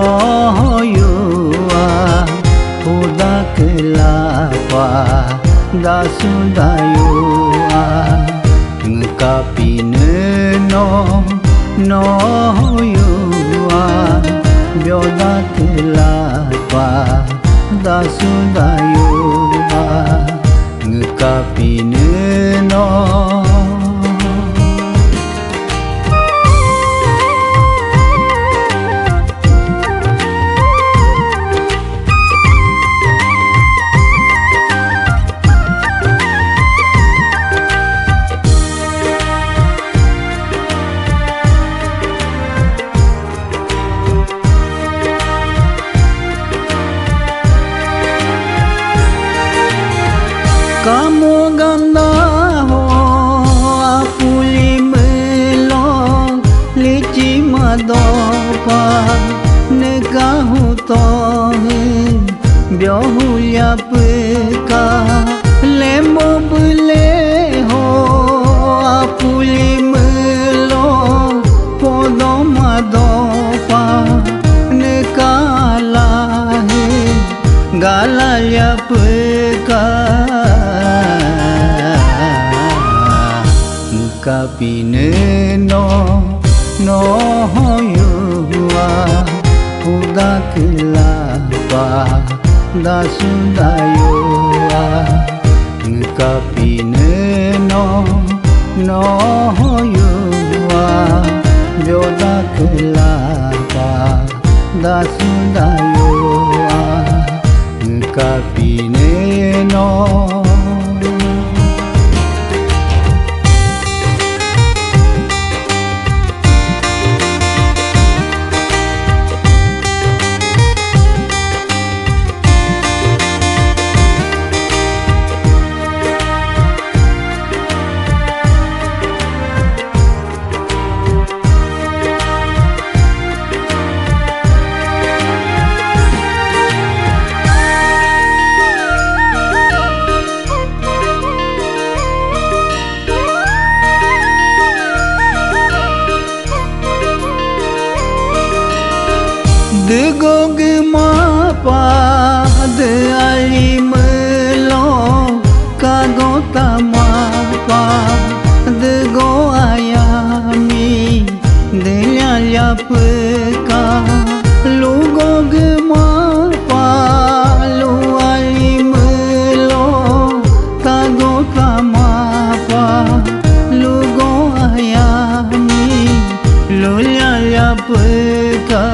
noyua uda kelapa dasudayua ngkapine noyua byoda kelapa dasudayua ngkapine kamu ganda ho apuli melong lici madopa negahu tohe biohulia peka lembo bule ho apuli melong podo madopa negala he galalya peka kapine noyua uda kelapa dasudayua kapine noyua byoda kelapa dasudayua kapine dego gemapa de ali melong kagota mapa dego ayami delya peka lugo gemapa lu ali melong kagota mapa lugo ayami lulya peka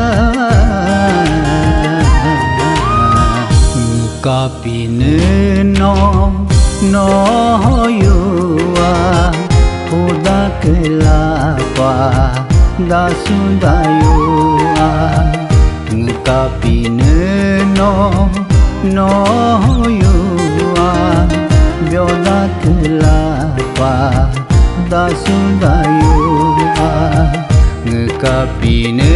kapine noyua uda kelapa dasudayua kapine noyua byoda kelapa dasudayua kapine